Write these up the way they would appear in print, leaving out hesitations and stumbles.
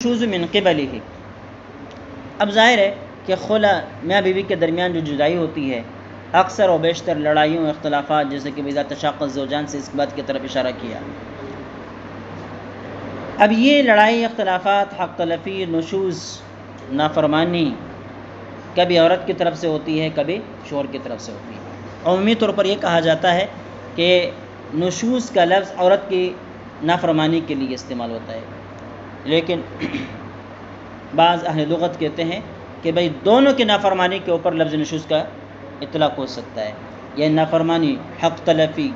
النشوز من قبلہ، اب ظاہر ہے کہ خلا میاں بیوی کے درمیان جو جدائی ہوتی ہے اکثر و بیشتر لڑائیوں و اختلافات، جیسے کہ اذا تشاقق الزوجان سے اس بات کی طرف اشارہ کیا۔ اب یہ لڑائی اختلافات، حق تلفی، نشوز، نافرمانی کبھی عورت کی طرف سے ہوتی ہے، کبھی شوہر کی طرف سے ہوتی ہے۔ عمومی طور پر یہ کہا جاتا ہے کہ نشوز کا لفظ عورت کی نافرمانی کے لیے استعمال ہوتا ہے، لیکن بعض اہل لغت کہتے ہیں کہ بھئی دونوں کی نافرمانی کے اوپر لفظ نشوز کا اطلاق ہو سکتا ہے، یعنی نافرمانی، حق تلفی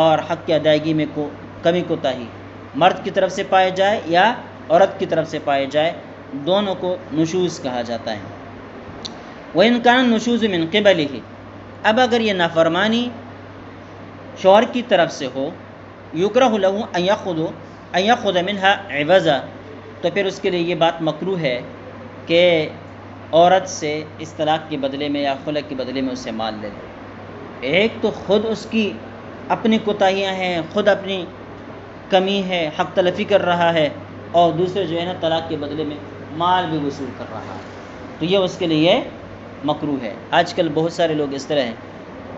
اور حق کی ادائیگی میں کمی کوتاہی مرد کی طرف سے پائے جائے یا عورت کی طرف سے پائے جائے، دونوں کو نشوز کہا جاتا ہے۔ وَإِنْ كَانَ النُّشُوزُ مِنْ قِبَلِهِ، اب اگر یہ نافرمانی شوہر کی طرف سے ہو، يُكْرَهُ لَهُ أَن يَأْخُذَ مِنْهَا عِوَضًا، تو پھر اس کے لیے یہ بات مکروہ ہے کہ عورت سے اس طلاق کے بدلے میں یا خلع کے بدلے میں اسے مال لے لے۔ ایک تو خود اس کی اپنی کوتاہیاں ہیں، خود اپنی کمی ہے، حق تلفی کر رہا ہے، اور دوسرے جو ہے نا طلاق کے بدلے میں مال بھی وصول کر رہا ہے، تو یہ اس کے لیے مکروہ ہے۔ آج کل بہت سارے لوگ اس طرح ہیں،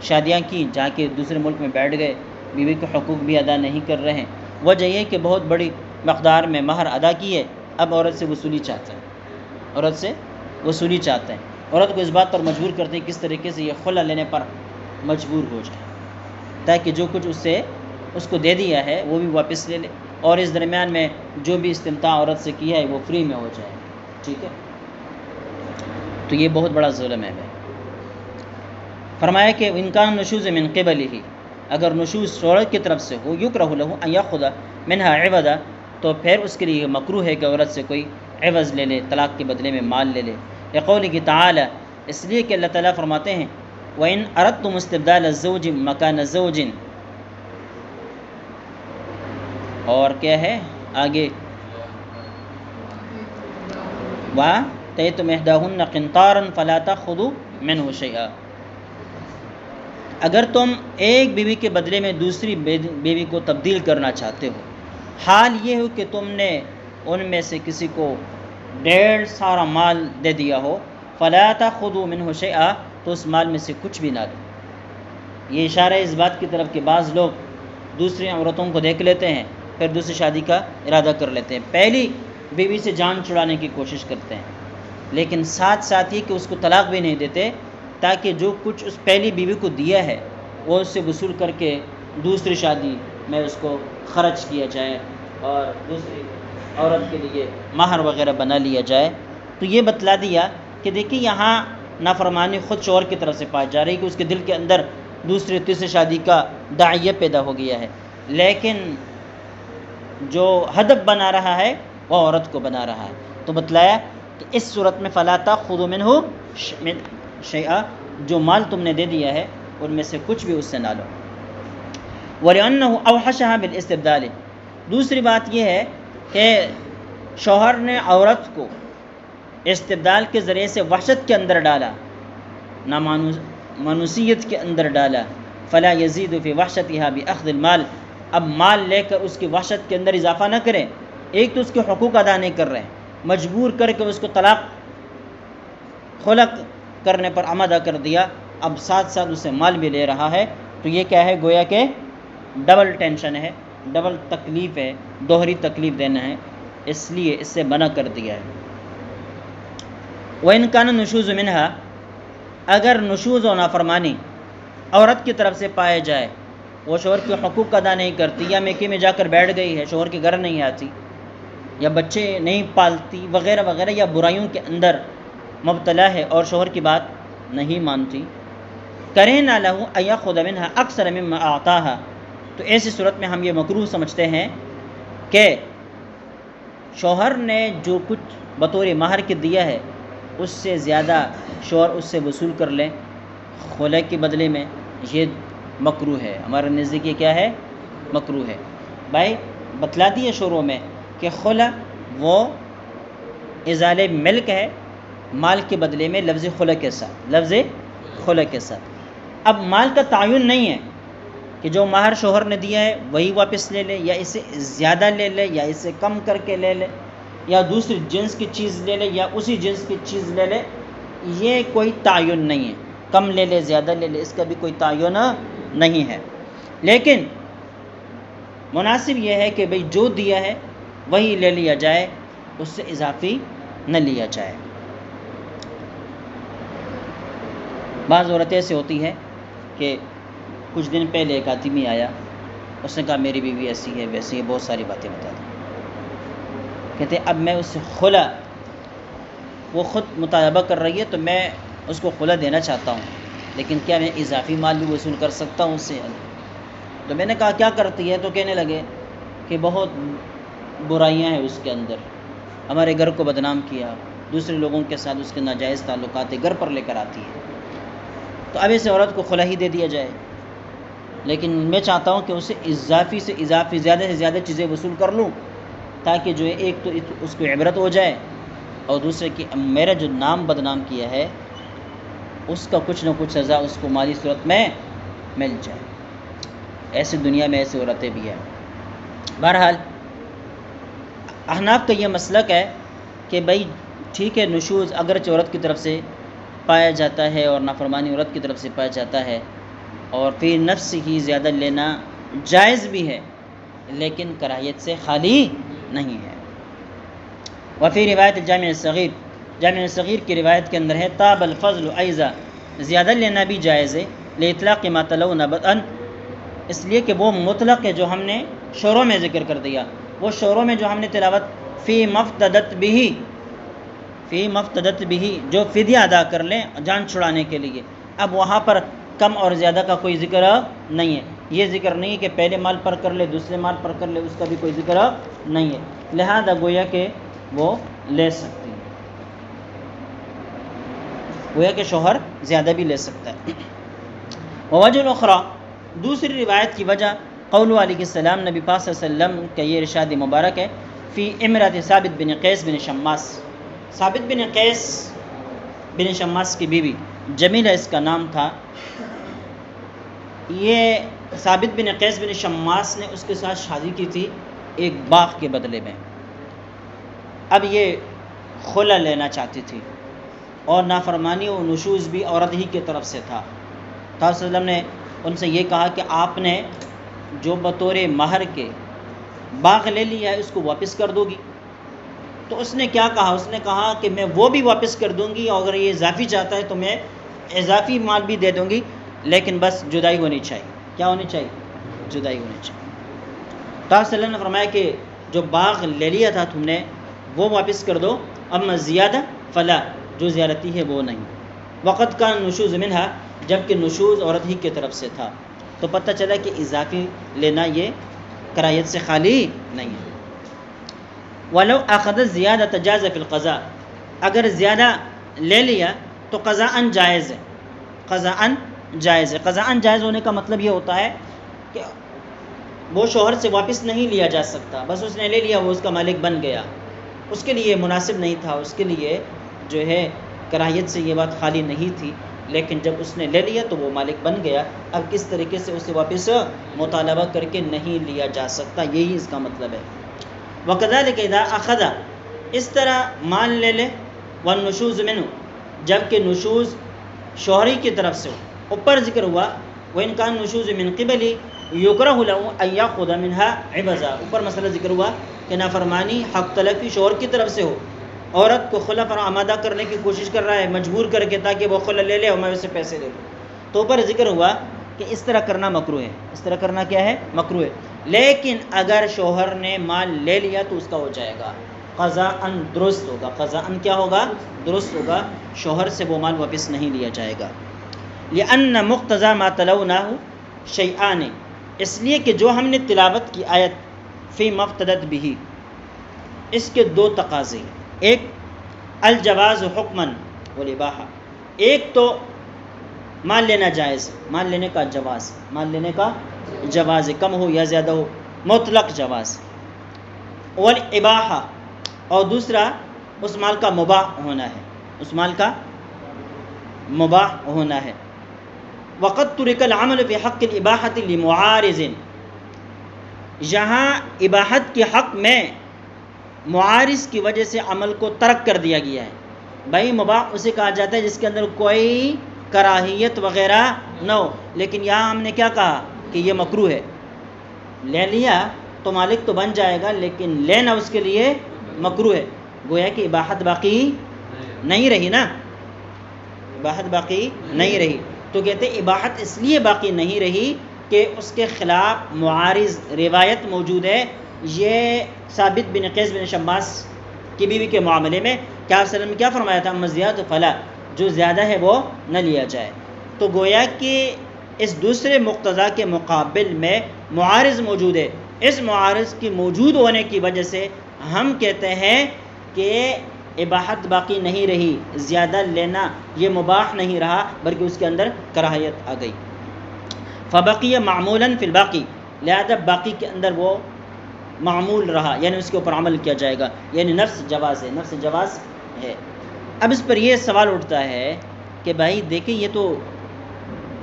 شادیاں کی، جا کے دوسرے ملک میں بیٹھ گئے، بیوی کے حقوق بھی ادا نہیں کر رہے ہیں، وجہ یہ کہ بہت بڑی مقدار میں مہر ادا کی ہے، اب عورت سے وصولی چاہتے ہیں، عورت سے وصولی چاہتے ہیں، عورت کو اس بات پر مجبور کرتے ہیں کس طریقے سے یہ خلع لینے پر مجبور ہو جائے، تاکہ جو کچھ اس کو دے دیا ہے وہ بھی واپس لے لے، اور اس درمیان میں جو بھی استمتاع عورت سے کیا ہے وہ فری میں ہو جائے، ٹھیک ہے؟ تو یہ بہت بڑا ظلم ہے۔ فرمایا کہ ان کان نشوز من قبلہ، اگر نشوز شوہر کی طرف سے ہو، یکرہ لہ ان یاخذ منہا عوضا، تو پھر اس کے لیے مکروہ ہے کہ عورت سے کوئی عوض لے لے، طلاق کے بدلے میں مال لے لے، لقولہ تعالی، اس لیے کہ اللہ تعالیٰ فرماتے ہیں وَإِنْ أَرَدْتُمُ اسْتِبْدَالَ الزَّوْجِ مَكَانَ زَوْجٍ، اور کیا ہے آگے، وَآتَيْتُمْ إِحْدَاهُنَّ قِنْطَارًا فَلَا تَأْخُذُوا مِنْهُ شَيْئًا، اگر تم ایک بیوی کے بدلے میں دوسری بیوی کو تبدیل کرنا چاہتے ہو، حال یہ ہو کہ تم نے ان میں سے کسی کو ڈھیر سارا مال دے دیا ہو، فَلَا تَأْخُذُوا مِنْهُ شَيْئًا، تو اس مال میں سے کچھ بھی نہ دو۔ یہ اشارہ ہے اس بات کی طرف کہ بعض لوگ دوسری عورتوں کو دیکھ لیتے ہیں، پھر دوسری شادی کا ارادہ کر لیتے ہیں، پہلی بیوی سے جان چھڑانے کی کوشش کرتے ہیں، لیکن ساتھ ساتھ یہ کہ اس کو طلاق بھی نہیں دیتے، تاکہ جو کچھ اس پہلی بیوی کو دیا ہے وہ اس سے وصول کر کے دوسری شادی میں اس کو خرچ کیا جائے اور دوسری عورت کے لیے مہر وغیرہ بنا لیا جائے۔ تو یہ بتلا دیا کہ دیکھیے یہاں نافرمانی خود شوہر کی طرف سے پائی جا رہی ہے کہ اس کے دل کے اندر دوسری تیسری شادی کا داعیہ پیدا ہو گیا ہے، لیکن جو ہدف بنا رہا ہے وہ عورت کو بنا رہا ہے۔ تو بتلایا کہ اس صورت میں فَلَا تَأْخُذُوا مِنْهُ شَيْئًا، جو مال تم نے دے دیا ہے ان میں سے کچھ بھی اس سے نہ لو۔ وَلِأَنَّهُ أَوْحَشَهَا بِالْإِسْتِبْدَالِ، دوسری بات یہ ہے کہ شوہر نے عورت کو استبدال کے ذریعے سے وحشت کے اندر ڈالا، نامانوسیت کے اندر ڈالا، فَلَا يَزِيدُ فِي وَحْشَتِهَا بِأَخْذِ الْمَالِ، اب مال لے کر اس کی وحشت کے اندر اضافہ نہ کریں، ایک تو اس کے حقوق ادا نہیں کر رہے ہیں، مجبور کر کے اس کو طلاق خلع کرنے پر آمادہ کر دیا، اب ساتھ ساتھ اسے مال بھی لے رہا ہے، تو یہ کیا ہے، گویا کہ ڈبل ٹینشن ہے، ڈبل تکلیف ہے، دوہری تکلیف دینا ہے، اس لیے اس سے منع کر دیا ہے۔ وَإِنْ كَانَ النُّشُوزُ مِنْهَا، اگر نشوز و نافرمانی عورت کی طرف سے پائے جائے، وہ شوہر کے حقوق ادا نہیں کرتی، یا میکے میں جا کر بیٹھ گئی ہے، شوہر کے گھر نہیں آتی، یا بچے نہیں پالتی وغیرہ وغیرہ، یا برائیوں کے اندر مبتلا ہے اور شوہر کی بات نہیں مانتی، کَرِهْنَا لَهُ أَن يَأْخُذَ مِنْهَا أَكْثَرَ مِمَّا أَعْطَاهَا، تو ایسی صورت میں ہم یہ مکروہ سمجھتے ہیں کہ شوہر نے جو کچھ بطور مہر کے دیا ہے اس سے زیادہ شوہر اس سے وصول کر لیں خلع کے بدلے میں، یہ مکروہ ہے، ہمارے نزدیک یہ کیا ہے، مکروہ ہے۔ بھائی بتلا دیے شروع میں کہ خلع وہ ازالے ملک ہے مال کے بدلے میں لفظ خلع کے ساتھ، لفظ خلع کے ساتھ۔ اب مال کا تعین نہیں ہے کہ جو مہر شوہر نے دیا ہے وہی واپس لے لے، یا اسے زیادہ لے لے، یا اسے کم کر کے لے لے، یا دوسری جنس کی چیز لے لے یا اسی جنس کی چیز لے لے، یہ کوئی تعین نہیں ہے، کم لے لے زیادہ لے لے، اس کا بھی کوئی تعین نہیں ہے۔ لیکن مناسب یہ ہے کہ بھئی جو دیا ہے وہی لے لیا جائے، اس سے اضافی نہ لیا جائے۔ بعض عورتیں ایسے ہوتی ہے کہ کچھ دن پہلے ایک آدمی آیا، اس نے کہا میری بیوی ایسی ہے ویسی ہے، بہت ساری باتیں بتا دی۔ کہتے اب میں اس سے خلا، وہ خود مطالبہ کر رہی ہے تو میں اس کو خلا دینا چاہتا ہوں، لیکن کیا میں اضافی مال بھی وصول کر سکتا ہوں اس سے؟ تو میں نے کہا کیا کرتی ہے؟ تو کہنے لگے کہ بہت برائیاں ہیں اس کے اندر، ہمارے گھر کو بدنام کیا، دوسرے لوگوں کے ساتھ اس کے ناجائز تعلقات گھر پر لے کر آتی ہے، تو اب اس عورت کو خلا ہی دے دیا جائے۔ لیکن میں چاہتا ہوں کہ اسے اضافی سے اضافی، زیادہ سے زیادہ چیزیں وصول کر لوں، تاکہ جو ہے ایک تو اس کو عبرت ہو جائے، اور دوسرے کہ میرا جو نام بدنام کیا ہے اس کا کچھ نہ کچھ سزا اس کو مالی صورت میں مل جائے۔ ایسے دنیا میں ایسے عورتیں بھی ہیں۔ بہرحال احناف کا یہ مسلک ہے کہ بھائی ٹھیک ہے، نشوز اگرچہ عورت کی طرف سے پایا جاتا ہے اور نافرمانی عورت کی طرف سے پایا جاتا ہے، اور فی نفس ہی زیادہ لینا جائز بھی ہے، لیکن کراہیت سے خالی نہیں ہے۔ وفی روایت جامع الصغیر، جامع الصغیر کی روایت کے اندر ہے تاب الفضل ایضا، زیادہ لینا بھی جائز ہے، لاطلاق ما تلون بدءا، اس لیے کہ وہ مطلق ہے جو ہم نے شروع میں ذکر کر دیا، وہ شروع میں جو ہم نے تلاوت فی مفتدت بھی، فی مفتدت بھی، جو فدیہ ادا کر لیں جان چھڑانے کے لیے، اب وہاں پر کم اور زیادہ کا کوئی ذکر نہیں ہے، یہ ذکر نہیں ہے کہ پہلے مال پر کر لے دوسرے مال پر کر لے، اس کا بھی کوئی ذکر نہیں ہے، لہذا گویا کہ وہ لے سکتی ہے، گویا کہ شوہر زیادہ بھی لے سکتا ہے۔ ووجہ الاخری، دوسری روایت کی وجہ قول علیہ السلام، نبی پاک صلی اللہ علیہ وسلم کا یہ ارشاد مبارک ہے، فی امرأۃ ثابت بن قیس بن شماس، ثابت بن قیس بن شماس کی بیوی جمیلہ اس کا نام تھا، یہ ثابت بن قیس بن شماس نے اس کے ساتھ شادی کی تھی ایک باغ کے بدلے میں، اب یہ خلا لینا چاہتی تھی، اور نافرمانی و نشوز بھی عورت ہی کی طرف سے تھا۔ تو صلی اللہ علیہ وسلم نے ان سے یہ کہا کہ آپ نے جو بطور مہر کے باغ لے لیا ہے اس کو واپس کر دو گی؟ تو اس نے کیا کہا؟ اس نے کہا کہ میں وہ بھی واپس کر دوں گی، اور اگر یہ اضافی چاہتا ہے تو میں اضافی مال بھی دے دوں گی، لیکن بس جدائی ہونی چاہیے۔ کیا ہونی چاہیے؟ جدائی ہونی چاہیے۔ تو آپ صلی اللہ علیہ وسلم نے فرمایا کہ جو باغ لے لیا تھا تم نے وہ واپس کر دو، اما زیادہ فلا، جو زیادتی ہے وہ نہیں۔ وقت کا نشوز منہا، جبکہ نشوز عورت ہی کی طرف سے تھا، تو پتہ چلا کہ اضافی لینا یہ کراہیت سے خالی نہیں ہے۔ ولو اخذ زیادہ جاز فی القضاء، اگر زیادہ لے لیا تو قضاءً جائز ہے، قضاءً جائز ہے۔ قضاءً جائز ہونے کا مطلب یہ ہوتا ہے کہ وہ شوہر سے واپس نہیں لیا جا سکتا، بس اس نے لے لیا، وہ اس کا مالک بن گیا، اس کے لیے مناسب نہیں تھا، اس کے لیے جو ہے کراہیت سے یہ بات خالی نہیں تھی، لیکن جب اس نے لے لیا تو وہ مالک بن گیا، اب کس طریقے سے اسے واپس مطالبہ کر کے نہیں لیا جا سکتا، یہی اس کا مطلب ہے۔ وَكَذَلِكَ إِذَا أَخَذَ، اس طرح مال لے لے، وَالنُّشُوزُ مِنْهُ، جب کہ نشوز شوہری کی طرف سے ہو، اوپر ذکر ہوا وَإِنْ كَانَ النُّشُوزُ مِنْ قِبَلِ يُكْرَهُ لَهُ أَنْ يَأْخُذَ مِنْهَا عِوَضًا، اوپر مسئلہ ذکر ہوا کہ نافرمانی حق تلفی شوہر کی طرف سے ہو، عورت کو خلا پر آمادہ کرنے کی کوشش کر رہا ہے مجبور کر کے تاکہ وہ خلا لے لے اور میں اسے پیسے دے دوں، تو اوپر ذکر ہوا کہ اس طرح کرنا مکروہ ہے، اس طرح کرنا کیا ہے؟ مکروہ ہے۔ لیکن اگر شوہر نے مال لے لیا تو اس کا ہو جائے گا قضاءً، درست ہوگا، قضاءً کیا ہوگا؟ درست ہوگا، شوہر سے وہ مال واپس نہیں لیا جائے گا۔ لأن مقتضى ما تلوناه شیئان، اس لیے کہ جو ہم نے تلاوت کی آیت فی مفتدت بھی، اس کے دو تقاضے ہیں، ایک الجواز حکماً والاباحہ، ایک تو مال لینا جائز، مال لینے کا جواز، مال لینے کا جواز ہے، کم ہو یا زیادہ ہو، مطلق جواز، والاباحہ، اور دوسرا اس مال کا مباح ہونا ہے، اس مال کا مباح ہونا ہے۔ وقد ترک العمل فی حق الاباحۃ لمعارض، یہاں اباحت کے حق میں معارض کی وجہ سے عمل کو ترک کر دیا گیا ہے. بھائی مباح اسے کہا جاتا ہے جس کے اندر کوئی کراہیت وغیرہ نہ ہو، لیکن یہاں ہم نے کیا کہا کہ یہ مکروہ ہے. لے لیا تو مالک تو بن جائے گا، لیکن لینا اس کے لیے مکروہ ہے. گویا کہ اباحت باقی نہیں رہی نا، اباحت باقی نہیں رہی. تو کہتے ہیں اباحت اس لیے باقی نہیں رہی کہ اس کے خلاف معارض روایت موجود ہے. یہ ثابت بن قیس بن شماس کی بیوی کے معاملے میں کیا آپ وسلم نے کیا فرمایا تھا؟ اما زیادہ فلا، جو زیادہ ہے وہ نہ لیا جائے. تو گویا کہ اس دوسرے مقتضا کے مقابل میں معارض موجود ہے. اس معارض کی موجود ہونے کی وجہ سے ہم کہتے ہیں کہ اباحت باقی نہیں رہی، زیادہ لینا یہ مباح نہیں رہا بلکہ اس کے اندر کراہیت آ گئی. فبقی معمولاً فی الباقی، لہذا باقی کے اندر وہ معمول رہا، یعنی اس کے اوپر عمل کیا جائے گا، یعنی نفس جواز ہے، نفس جواز ہے. اب اس پر یہ سوال اٹھتا ہے کہ بھائی دیکھیں یہ تو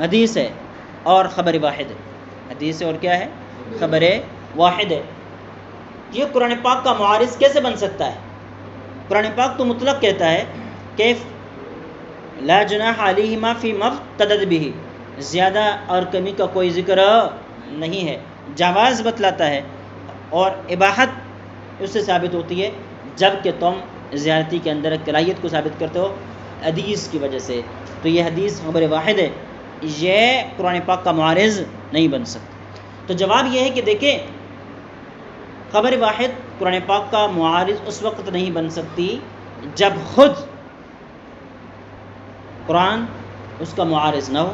حدیث ہے اور خبر واحد ہے. حدیث ہے اور کیا ہے؟ خبر واحد ہے. یہ قرآن پاک کا معارض کیسے بن سکتا ہے؟ قرآن پاک تو مطلق کہتا ہے کہ لا جناح علیہما فی مفتدت به، زیادہ اور کمی کا کوئی ذکر نہیں ہے. جواز بتلاتا ہے اور اباحت اس سے ثابت ہوتی ہے جب کہ تم زیادتی کے اندر کراہیت کو ثابت کرتے ہو حدیث کی وجہ سے. تو یہ حدیث خبر واحد ہے، یہ قرآن پاک کا معارض نہیں بن سکتا. تو جواب یہ ہے کہ دیکھیں خبر واحد قرآن پاک کا معارض اس وقت نہیں بن سکتی جب خود قرآن اس کا معارض نہ ہو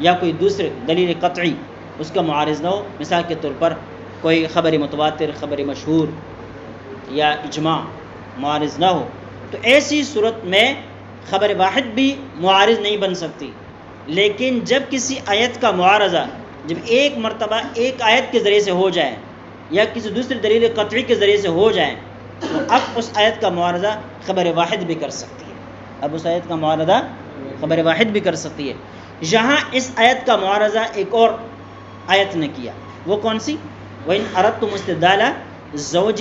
یا کوئی دوسرے دلیل قطعی اس کا معارض نہ ہو. مثال کے طور پر کوئی خبر متواتر، خبر مشہور یا اجماع معارض نہ ہو، تو ایسی صورت میں خبر واحد بھی معارض نہیں بن سکتی. لیکن جب کسی آیت کا معارضہ جب ایک مرتبہ ایک آیت کے ذریعے سے ہو جائے یا کسی دوسری دلیل قطعی کے ذریعے سے ہو جائے تو اب اس آیت کا معارضہ خبر واحد بھی کر سکتی ہے. اب اس آیت کا معارضہ خبر واحد بھی کر سکتی ہے. یہاں اس آیت کا معارضہ ایک اور آیت نے کیا، وہ کون سی؟ وَإِنْ أَرَدْتُمُ اسْتِبْدَالَ زَوْجٍ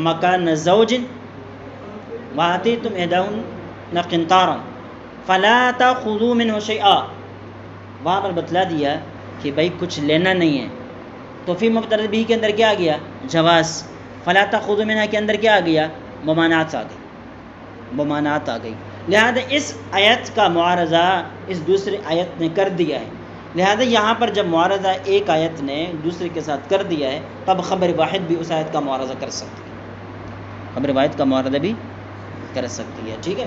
مَكَانَ زَوْجٍ وَآتَيْتُمْ إِحْدَاهُنَّ قِنْطَارًا فَلَا تَأْخُذُوا مِنْهُ شَيْئًا. وہاں پر بتلا دیا کہ بھائی کچھ لینا نہیں ہے، تو فی مبتدأ بھی کے اندر کیا آ گیا؟ جواز. فَلَا تَأْخُذُوا مِنْهَا کے اندر کیا آ گیا؟ ممانعت آ گئی، ممانعت آ گئی. لہذا اس آیت کا معارضہ اس دوسری آیت نے کر دیا ہے. لہذا یہاں پر جب معارضہ ایک آیت نے دوسرے کے ساتھ کر دیا ہے تب خبر واحد بھی اس آیت کا معارضہ کر سکتی ہے، خبر واحد کا معارضہ بھی کر سکتی ہے. ٹھیک ہے.